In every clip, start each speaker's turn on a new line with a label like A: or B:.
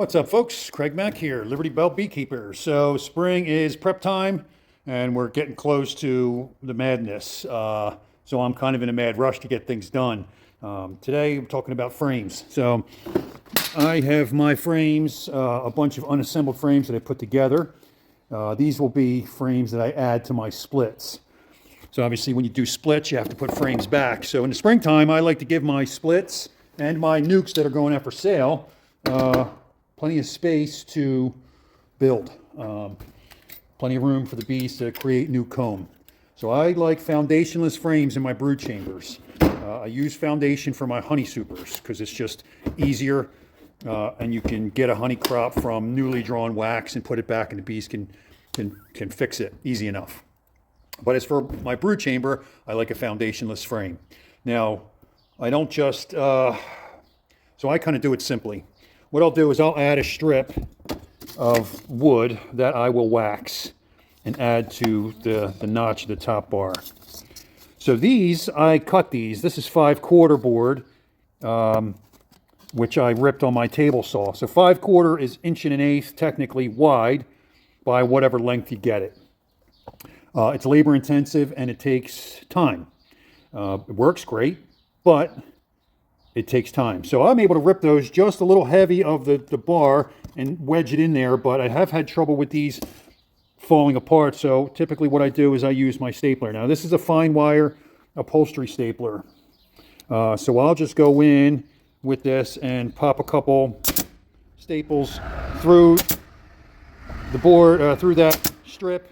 A: What's up, folks? Craig Mack here, Liberty Bell Beekeeper. So spring is prep time, and we're getting close to the madness. So I'm kind of in a mad rush to get things done. Today, we're talking about frames. So I have my frames, a bunch of unassembled frames that I put together. These will be frames that I add to my splits. So obviously, when you do splits, you have to put frames back. So in the springtime, I like to give my splits and my nukes that are going out for sale plenty of space to build. Plenty of room for the bees to create new comb. So I like foundationless frames in my brood chambers. I use foundation for my honey supers because it's just easier, and you can get a honey crop from newly drawn wax and put it back, and the bees can fix it easy enough. But as for my brood chamber, I like a foundationless frame. Now, I don't just, so I kind of do it simply. What I'll do is I'll add a strip of wood that I will wax and add to the notch of the top bar. So these, I cut these. This is 5/4 board, which I ripped on my table saw. So 5/4 is 1.125" technically wide by whatever length you get it. It's labor intensive and it takes time. It works great, but it takes time. So I'm able to rip those just a little heavy of the bar and wedge it in there, but I have had trouble with these falling apart. So typically what I do is I use my stapler. Now this is a fine wire upholstery stapler. So I'll just go in with this and pop a couple staples through the board, through that strip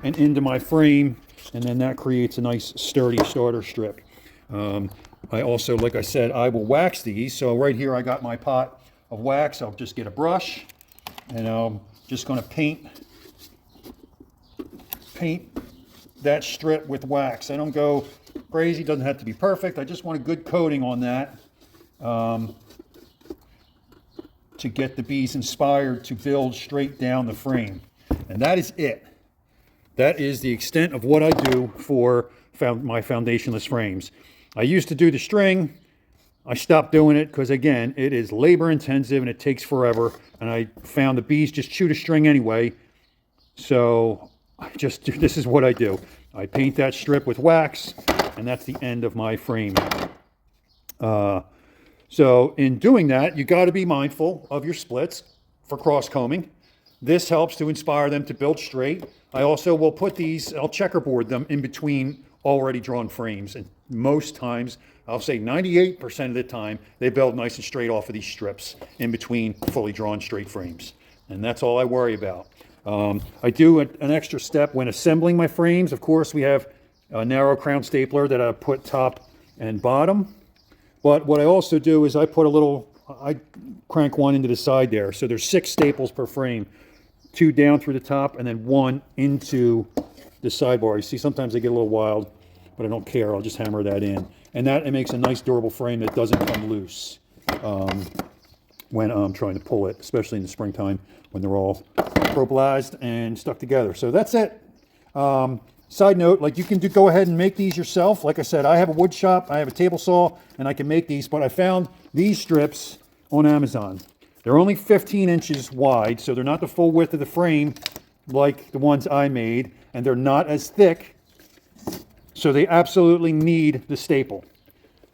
A: and into my frame. And then that creates a nice sturdy starter strip. I also, like I said, I will wax these. So right here I got my pot of wax. I'll just get a brush and I'm just going to paint that strip with wax. I don't go crazy, doesn't have to be perfect. I just want a good coating on that to get the bees inspired to build straight down the frame. And that is it. That is the extent of what I do for my foundationless frames. I used to do the string. I stopped doing it because, again, it is labor intensive and it takes forever. And I found the bees just chew the string anyway. So this is what I do. I paint that strip with wax, and that's the end of my frame. So in doing that, you got to be mindful of your splits for cross combing. This helps to inspire them to build straight. I also will put these, I'll checkerboard them in between already drawn frames. And most times, I'll say 98% of the time, they build nice and straight off of these strips in between fully drawn straight frames. And that's all I worry about. I do an extra step when assembling my frames. Of course, we have a narrow crown stapler that I put top and bottom. But what I also do is I crank one into the side there. So there's 6 staples per frame. 2 down through the top and then 1 into the sidebar. You see, sometimes they get a little wild, but I don't care. I'll just hammer that in. And it makes a nice durable frame that doesn't come loose when I'm trying to pull it, especially in the springtime when they're all proplazed and stuck together. So that's it. Side note, like you can go ahead and make these yourself. Like I said, I have a wood shop, I have a table saw, and I can make these, but I found these strips on Amazon. They're only 15 inches wide, so they're not the full width of the frame like the ones I made, and they're not as thick, so they absolutely need the staple.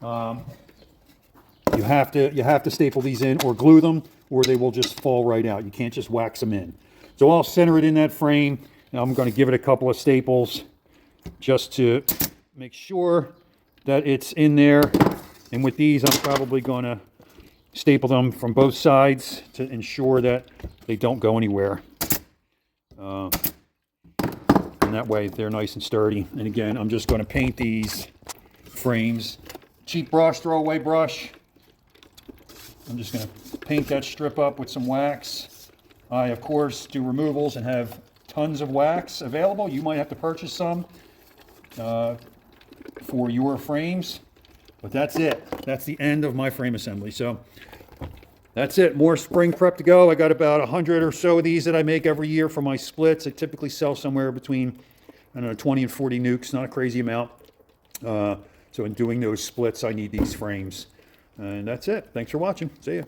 A: You have to staple these in or glue them, or they will just fall right out. You can't just wax them in. So I'll center it in that frame, and I'm going to give it a couple of staples just to make sure that it's in there. And with these, I'm probably going to staple them from both sides to ensure that they don't go anywhere. And that way they're nice and sturdy. And again, I'm just going to paint these frames. Cheap brush, throwaway brush. I'm just going to paint that strip up with some wax. I, of course, do removals and have tons of wax available. You might have to purchase some for your frames. But that's it. That's the end of my frame assembly. So that's it. More spring prep to go. I got about 100 or so of these that I make every year for my splits. I typically sell somewhere between, I don't know, 20 and 40 nukes. Not a crazy amount. So in doing those splits, I need these frames. And that's it. Thanks for watching. See ya.